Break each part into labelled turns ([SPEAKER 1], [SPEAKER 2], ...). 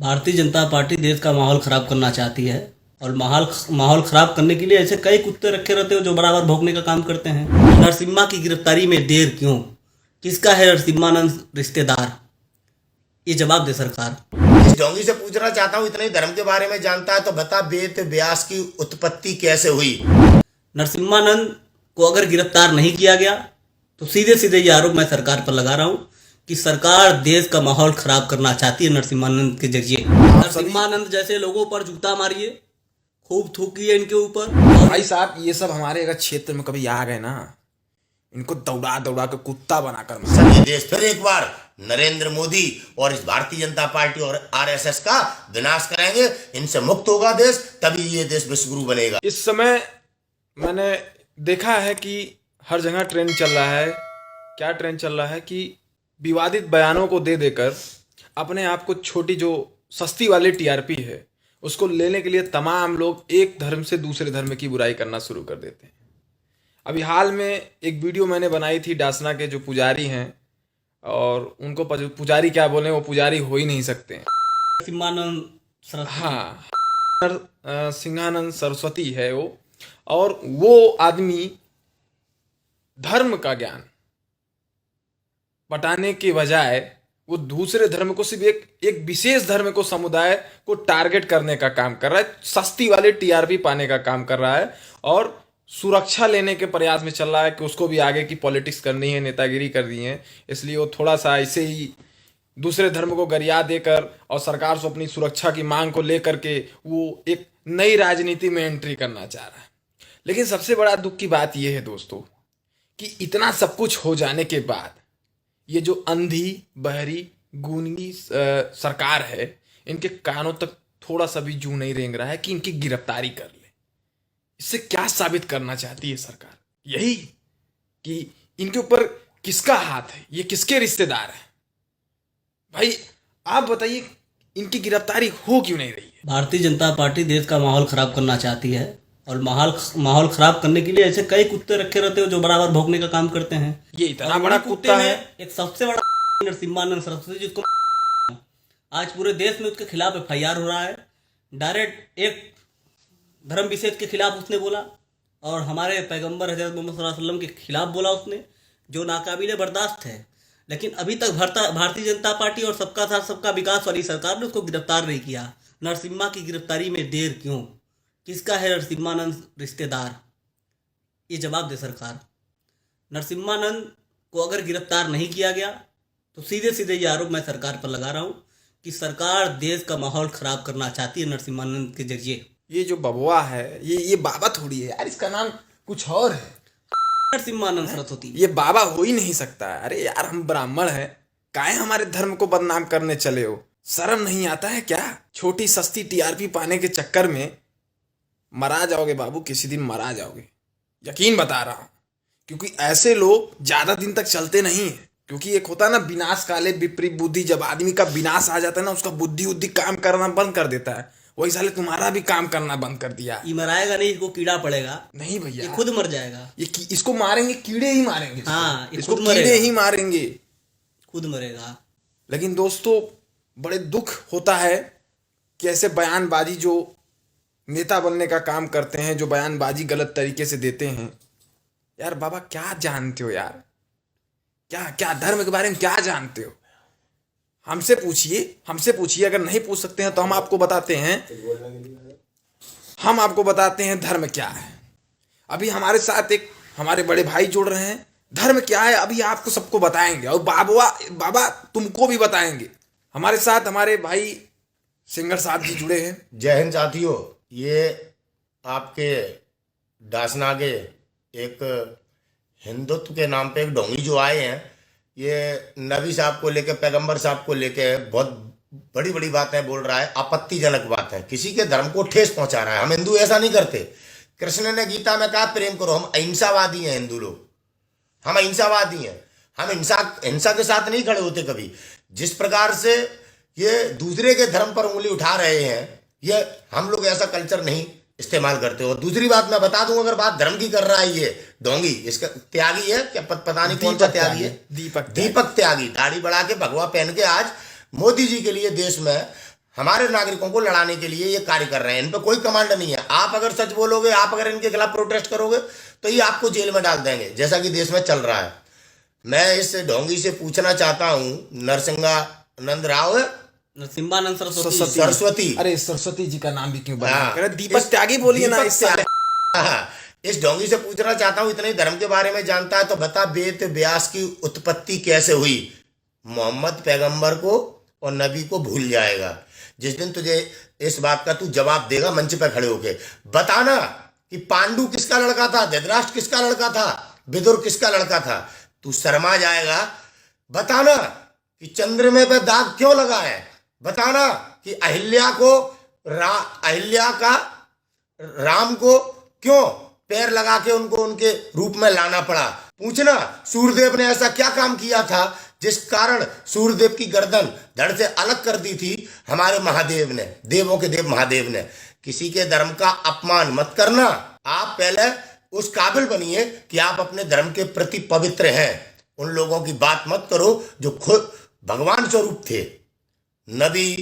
[SPEAKER 1] Bharatiya Janata party देश का माहौल खराब करना चाहती है और माहौल खराब करने के लिए ऐसे कई कुत्ते रखे रहते हो जो बराबर भौंकने का काम करते हैं। नरसिम्हा की गिरफ्तारी में देर क्यों? किसका है नरसिम्हानंद रिश्तेदार? ये जवाब दे सरकार।
[SPEAKER 2] इस ढोंगी से पूछना चाहता हूँ, इतने धर्म के बारे में जानता है तो बता, वेद व्यास की उत्पत्ति कैसे हुई?
[SPEAKER 1] नरसिम्हानंद को अगर गिरफ्तार नहीं किया गया तो सीधे सीधे ये आरोप मैं सरकार पर लगा रहा हूँ कि सरकार देश का माहौल खराब करना चाहती है नरसिम्हानंद के जरिए। नरसिम्हानंद जैसे लोगों पर जूता मारिए, खूब थूकिए इनके ऊपर।
[SPEAKER 3] भाई साहब, ये सब हमारे अगर क्षेत्र में कभी आ गए ना, इनको दौड़ा दौड़ा के कुत्ता बनाकर
[SPEAKER 2] सभी देश फिर एक बार नरेंद्र मोदी और इस भारतीय जनता पार्टी और आरएसएस का विनाश करेंगे। इनसे मुक्त होगा देश, तभी ये देश विश्वगुरु बनेगा।
[SPEAKER 3] इस समय मैंने देखा है कि हर जगह ट्रेंड चल रहा है। क्या ट्रेंड चल रहा है कि विवादित बयानों को दे देकर अपने आप को छोटी जो सस्ती वाली टीआरपी है उसको लेने के लिए तमाम लोग एक धर्म से दूसरे धर्म की बुराई करना शुरू कर देते हैं। अभी हाल में एक वीडियो मैंने बनाई थी डासना के जो पुजारी हैं, और उनको पुजारी क्या बोले, वो पुजारी हो ही नहीं सकते हैं। सिंहानंद सरस्वती है वो, और वो आदमी धर्म का ज्ञान बटाने के बजाय वो दूसरे धर्म को, सिर्फ एक विशेष धर्म को, समुदाय को टारगेट करने का काम कर रहा है, सस्ती वाले टीआरपी पाने का काम कर रहा है, और सुरक्षा लेने के प्रयास में चल रहा है कि उसको भी आगे की पॉलिटिक्स करनी है, नेतागिरी करनी है। इसलिए वो थोड़ा सा ऐसे ही दूसरे धर्म को गरिया देकर और सरकार से अपनी सुरक्षा की मांग को लेकर के वो एक नई राजनीति में एंट्री करना चाह रहा है। लेकिन सबसे बड़ा दुख की बात यह है दोस्तों कि इतना सब कुछ हो जाने के बाद ये जो अंधी बहरी गूंगी सरकार है, इनके कानों तक थोड़ा सा भी जू नहीं रेंग रहा है कि इनकी गिरफ्तारी कर ले। इससे क्या साबित करना चाहती है सरकार? यही कि इनके ऊपर किसका हाथ है, ये किसके रिश्तेदार है। भाई आप बताइए, इनकी गिरफ्तारी हो क्यों नहीं रही है?
[SPEAKER 1] भारतीय जनता पार्टी देश का माहौल खराब करना चाहती है और माहौल खराब करने के लिए ऐसे कई कुत्ते रखे रहते हो जो बराबर भौंकने का काम करते हैं।
[SPEAKER 3] ये इतना बड़ा कुत्ता है।
[SPEAKER 1] एक सबसे बड़ा नरसिम्हानंद सरस्वती, जिसको आज पूरे देश में उसके खिलाफ एफआईआर हो रहा है। डायरेक्ट एक धर्म विशेष के खिलाफ उसने बोला और हमारे पैगंबर हजरत मोहम्मद सल्लल्लाहु अलैहि वसल्लम के खिलाफ बोला उसने, जो नाकाबिले बर्दाश्त है। लेकिन अभी तक भारतीय जनता पार्टी और सबका साथ सबका विकास वाली सरकार ने उसको गिरफ्तार नहीं किया। नरसिम्हा की गिरफ्तारी में देर क्यों? किसका है नरसिम्हानंद रिश्तेदार? ये जवाब दे सरकार। नरसिम्हानंद को अगर गिरफ्तार नहीं किया गया तो सीधे सीधे ये आरोप मैं सरकार पर लगा रहा हूँ कि सरकार देश का माहौल खराब करना चाहती है नरसिम्हानंद के जरिए।
[SPEAKER 3] ये जो बबुआ है, ये बाबा थोड़ी है यार, इसका नाम कुछ और है।
[SPEAKER 1] नरसिम्हानंद सरस्वती
[SPEAKER 3] ये बाबा हो ही नहीं सकता। अरे यार, हम ब्राह्मण हैं, काहे हमारे धर्म को बदनाम करने चले हो? शर्म नहीं आता है क्या? छोटी सस्ती टीआरपी पाने के चक्कर में मरा जाओगे बाबू, किसी दिन मरा जाओगे, यकीन बता रहा हूं। क्योंकि ऐसे लोग ज्यादा दिन तक चलते नहीं है। क्योंकि एक होता है ना, विनाश काले विपरीत बुद्धि, जब आदमी का विनाश आ जाता है ना, उसका बुद्धि काम करना बंद कर देता है। वही साले तुम्हारा भी काम करना बंद कर दिया।
[SPEAKER 1] ये मराएगा नहीं, इसको कीड़ा पड़ेगा।
[SPEAKER 3] नहीं भैया,
[SPEAKER 1] ये खुद मर जाएगा।
[SPEAKER 3] इसको मारेंगे, कीड़े ही मारेंगे।
[SPEAKER 1] हाँ,
[SPEAKER 3] इसको कीड़े ही मारेंगे,
[SPEAKER 1] खुद मरेगा।
[SPEAKER 3] लेकिन दोस्तों, बड़े दुख होता है कि ऐसे बयानबाजी जो नेता बनने का काम करते हैं, जो बयानबाजी गलत तरीके से देते हैं। यार बाबा, क्या जानते हो यार? क्या धर्म के बारे में क्या जानते हो? हमसे पूछिए। अगर नहीं पूछ सकते हैं तो हम आपको बताते हैं धर्म क्या है। अभी हमारे साथ एक हमारे बड़े भाई जुड़ रहे हैं, धर्म क्या है अभी आपको सबको बताएंगे, और बाबा तुमको भी बताएंगे। हमारे साथ हमारे भाई सिंगर साहब जी जुड़े हैं।
[SPEAKER 2] जय हिंद साथियों। ये आपके डासना के एक हिंदुत्व के नाम पे एक ढोंगी जो आए हैं, ये नबी साहब को लेके, पैगंबर साहब को लेके बहुत बड़ी बड़ी बातें बोल रहा है, आपत्तिजनक बात है, किसी के धर्म को ठेस पहुंचा रहा है। हम हिंदू ऐसा नहीं करते। कृष्ण ने गीता में कहा प्रेम करो। हम अहिंसावादी हैं हिंदू लोग, हम अहिंसावादी हैं। हम हिंसा के साथ नहीं खड़े होते कभी। जिस प्रकार से ये दूसरे के धर्म पर उंगली उठा रहे हैं, ये हम लोग ऐसा कल्चर नहीं इस्तेमाल करते हो। दूसरी बात मैं बता दूं, अगर बात धर्म की कर रहा है ये ढोंगी, इसका त्यागी है क्या, पता नहीं कौन सा त्यागी है, दीपक त्यागी, दाढ़ी बढ़ा के भगवा पहन के आज मोदी जी के लिए देश में हमारे नागरिकों को लड़ाने के लिए ये कार्य कर रहे हैं। इन पर कोई कमांड नहीं है। आप अगर सच बोलोगे, आप अगर इनके खिलाफ प्रोटेस्ट करोगे तो ये आपको जेल में डाल देंगे, जैसा कि देश में चल रहा है। मैं इस ढोंगी से पूछना चाहता हूँ, नरसिंहानंद राव है,
[SPEAKER 1] नरसिम्हानंद सरस्वती।
[SPEAKER 2] सरस्वती,
[SPEAKER 3] अरे सरस्वती जी का नाम भी क्यों बना
[SPEAKER 2] हाँ।
[SPEAKER 3] है? दीपक त्यागी बोलिए ना
[SPEAKER 2] दीपक
[SPEAKER 3] इससे।
[SPEAKER 2] त्यागी। इस ढोंगी से पूछना चाहता हूँ, इतने धर्म के बारे में जानता है तो बता, वेद व्यास की उत्पत्ति कैसे हुई? मोहम्मद पैगंबर को और नबी को भूल जाएगा। जिस दिन तुझे इस बात का तू जवाब देगा मंच पर खड़े होके, बताना कि पांडु किसका लड़का था, धृतराष्ट्र किसका लड़का था, विदुर किसका लड़का था, तू शर्मा जाएगा। बताना कि चंद्रमा पे दाग क्यों लगा है। बताना कि अहिल्या का राम को क्यों पैर लगा के उनको उनके रूप में लाना पड़ा। पूछना सूर्यदेव ने ऐसा क्या काम किया था जिस कारण सूर्यदेव की गर्दन धड़ से अलग कर दी थी हमारे महादेव ने, देवों के देव महादेव ने। किसी के धर्म का अपमान मत करना। आप पहले उस काबिल बनिए कि आप अपने धर्म के प्रति पवित्र हैं। उन लोगों की बात मत करो जो खुद भगवान स्वरूप थे। नबी,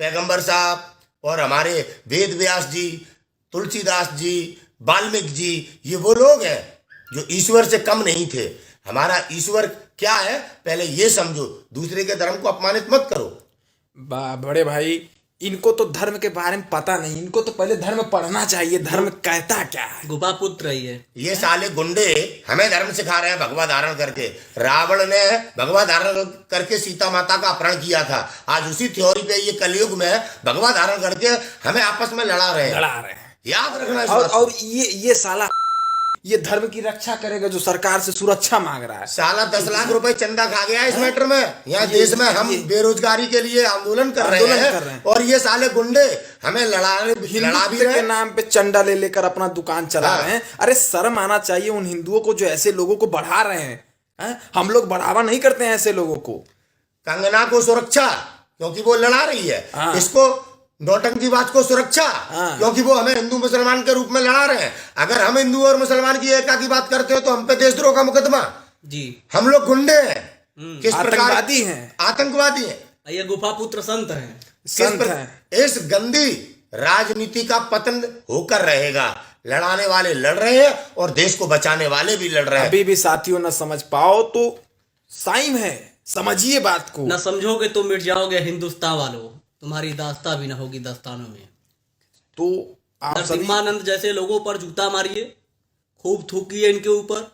[SPEAKER 2] पैगंबर साहब और हमारे वेद व्यास जी, तुलसीदास जी, वाल्मीकि जी, ये वो लोग हैं जो ईश्वर से कम नहीं थे। हमारा ईश्वर क्या है पहले ये समझो, दूसरे के धर्म को अपमानित मत करो।
[SPEAKER 3] बड़े भाई, इनको तो धर्म के बारे में पता नहीं, इनको तो पहले धर्म पढ़ना चाहिए, धर्म कहता क्या है।
[SPEAKER 1] गुफा पुत्र ही है
[SPEAKER 2] ये साले गुंडे हमें धर्म सिखा रहे हैं भगवा धारण करके। रावण ने भगवा धारण करके सीता माता का अपहरण किया था। आज उसी थ्योरी पे ये कलयुग में भगवा धारण करके हमें आपस में लड़ा रहे हैं। याद रखना इस बात को।
[SPEAKER 3] और ये साला ये धर्म की रक्षा करेगा जो सरकार से सुरक्षा मांग रहा है।
[SPEAKER 2] साला 10 लाख रुपए चंदा खा गया इस मैटर में। यहाँ देश में हम बेरोजगारी के लिए आंदोलन कर रहे हैं और ये साले गुंडे हमें लड़ा भी रहे
[SPEAKER 3] के नाम पे चंदा ले लेकर अपना दुकान चला रहे हैं। अरे शर्म आना चाहिए उन हिंदुओं को जो ऐसे लोगों को बढ़ा रहे हैं। हम लोग बढ़ावा नहीं करते हैं ऐसे लोगों को।
[SPEAKER 2] कंगना को सुरक्षा क्योंकि वो लड़ा रही है, इसको नौटंकीबाज को सुरक्षा क्योंकि वो हमें हिंदू मुसलमान के रूप में लड़ा रहे हैं। अगर हम हिंदू और मुसलमान की एकता की बात करते हो तो हम पे देशद्रोह का मुकदमा जी। हम लोग गुंडे हैं, किस
[SPEAKER 3] आतंकवादी हैं,
[SPEAKER 2] आतंकवादी हैं।
[SPEAKER 1] ये गुफा पुत्र संत हैं,
[SPEAKER 3] संत हैं।
[SPEAKER 2] इस गंदी राजनीति का पतन होकर रहेगा। लड़ाने वाले लड़ रहे हैं और देश को बचाने वाले भी लड़ रहे हैं।
[SPEAKER 3] अभी भी साथियों न समझ पाओ तो साइम है, समझिए बात को।
[SPEAKER 1] न समझोगे तो मिट जाओगे हिंदुस्तान वालों, तुम्हारी दास्तां भी ना होगी दास्तानों में।
[SPEAKER 3] तो आप
[SPEAKER 1] नरसिम्हानंद जैसे लोगों पर जूता मारिए, खूब थूकिए इनके ऊपर।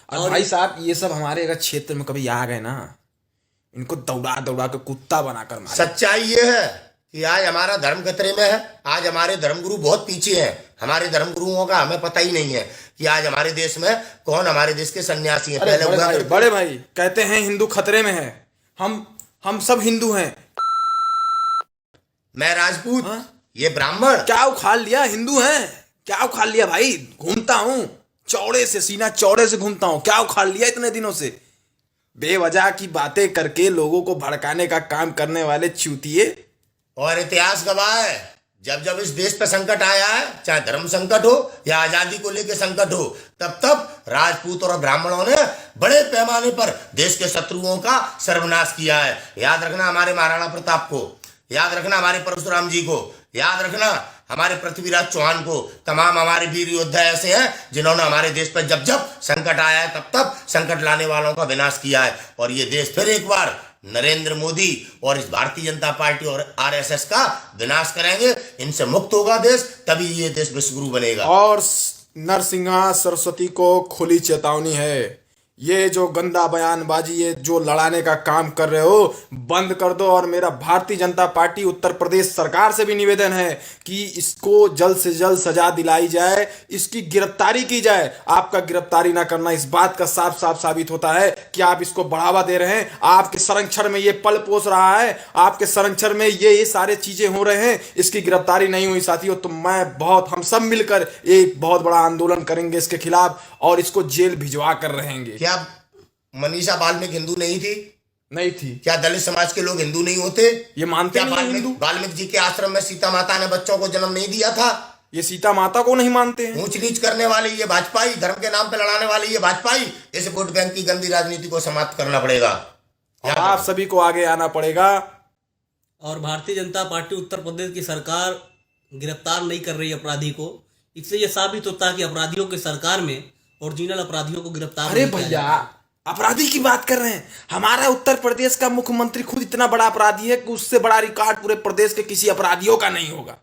[SPEAKER 3] और भाई साहब ये सब हमारे अगर क्षेत्र में कभी आ गए ना, इनको दौड़ा दौड़ा के कुत्ता बनाकर मारे।
[SPEAKER 2] सच्चाई ये है कि आज हमारा धर्म खतरे में है। आज हमारे धर्मगुरु बहुत पीछे हैं। हमारे धर्मगुरुओं का हमें पता ही नहीं है कि आज हमारे देश में कौन हमारे देश के सन्यासी हैं। पहले
[SPEAKER 3] बड़े भाई कहते हैं हिंदू खतरे में है। हम सब हिंदू हैं।
[SPEAKER 2] मैं राजपूत, ये ब्राह्मण।
[SPEAKER 3] क्या उखाड़ लिया? हिंदू हैं, क्या उखाड़ लिया भाई? घूमता हूं चौड़े से, सीना चौड़े से घूमता हूं। क्या उखाड़ लिया इतने दिनों से? बेवजह की बातें करके लोगों को भड़काने का काम करने वाले चूतिए।
[SPEAKER 2] और इतिहास गवाह है, जब जब इस देश पर संकट आया है, चाहे धर्म संकट हो या आजादी को लेकर संकट हो, तब तब राजपूत और ब्राह्मणों ने बड़े पैमाने पर देश के शत्रुओं का सर्वनाश किया है। याद रखना हमारे महाराणा प्रताप को, याद रखना हमारे परशुराम जी को, याद रखना हमारे पृथ्वीराज चौहान को। तमाम हमारे वीर योद्धा ऐसे हैं जिन्होंने हमारे देश पर जब जब संकट आया है तब तब संकट लाने वालों का विनाश किया है। और ये देश फिर एक बार नरेंद्र मोदी और इस भारतीय जनता पार्टी और आरएसएस का विनाश करेंगे। इनसे मुक्त होगा देश, तभी ये देश विश्वगुरु बनेगा।
[SPEAKER 3] और नरसिंहा सरस्वती को खुली चेतावनी है, ये जो गंदा बयानबाजी, ये जो लड़ाने का काम कर रहे हो बंद कर दो। और मेरा भारतीय जनता पार्टी उत्तर प्रदेश सरकार से भी निवेदन है कि इसको जल्द से जल्द सजा दिलाई जाए, इसकी गिरफ्तारी की जाए। आपका गिरफ्तारी ना करना इस बात का साफ साफ साबित होता है कि आप इसको बढ़ावा दे रहे हैं। आपके संरक्षण में ये पल पोस रहा है, आपके संरक्षण में ये सारे चीजें हो रहे हैं। इसकी गिरफ्तारी नहीं हुई साथियों तो हम सब मिलकर एक बहुत बड़ा आंदोलन करेंगे इसके खिलाफ और इसको जेल भिजवा कर रहेंगे।
[SPEAKER 2] क्या मनीषा वाल्मीकि हिंदू नहीं थी?
[SPEAKER 3] नहीं थी।
[SPEAKER 2] क्या दलित समाज के लोग हिंदू नहीं होते?
[SPEAKER 3] ये मानते
[SPEAKER 2] क्या वाल्मीकि जी के आश्रम में सीता माता ने बच्चों को जन्म नहीं दिया था?
[SPEAKER 3] ये सीता माता को नहीं मानते हैं।
[SPEAKER 2] ऊंच नीच करने वाले ये भाजपाई, धर्म के नाम पे लड़ाने वाले ये भाजपाई, इस वोट बैंक की गंदी राजनीति को समाप्त करना पड़ेगा।
[SPEAKER 3] आप सभी को आगे आना पड़ेगा
[SPEAKER 1] और भारतीय जनता पार्टी उत्तर प्रदेश की सरकार गिरफ्तार नहीं कर रही अपराधी को, इससे ये साबित होता है कि अपराधियों की सरकार में ओरिजिनल अपराधियों को गिरफ्तार
[SPEAKER 3] अरे
[SPEAKER 1] नहीं किया
[SPEAKER 3] भैया,
[SPEAKER 1] जाता।
[SPEAKER 3] अपराधी की बात कर रहे हैं। हमारा उत्तर प्रदेश का मुख्यमंत्री खुद इतना बड़ा अपराधी है कि उससे बड़ा रिकॉर्ड पूरे प्रदेश के किसी अपराधियों का नहीं होगा।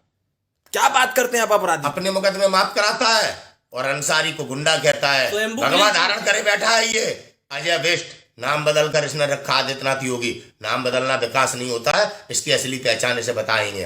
[SPEAKER 3] क्या बात करते हैं आप अपराधी?
[SPEAKER 2] अपने मुकदमे माफ कराता है और अंसारी को गुंडा कहता है।
[SPEAKER 1] स्वयंभू
[SPEAKER 2] भगवा
[SPEAKER 1] पुलिस-
[SPEAKER 2] धारण करे बैठा है ये अजय बेस्ट। नाम बदल कर इसने रखा आदित्यनाथ योगी। नाम बदलना विकास नहीं होता है, इसकी असली पहचान इसे बताएंगे।